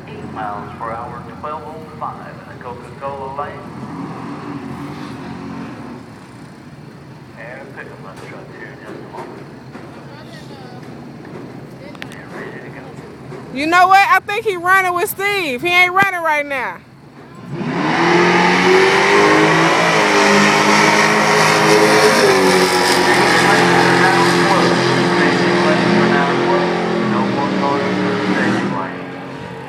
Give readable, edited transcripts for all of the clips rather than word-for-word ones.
8 miles per hour, 1205 in the Coca-Cola lane. And pick up my truck here in just a moment. And ready to go. You know what? I think he running with Steve. He ain't running right now.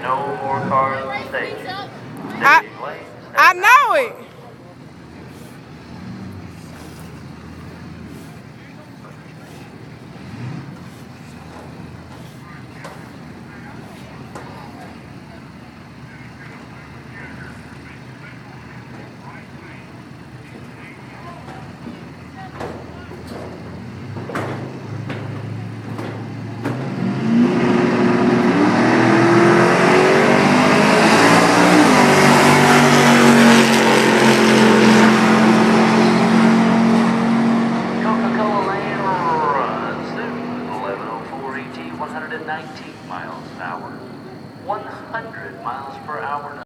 No more cars in the staging lane. I know it.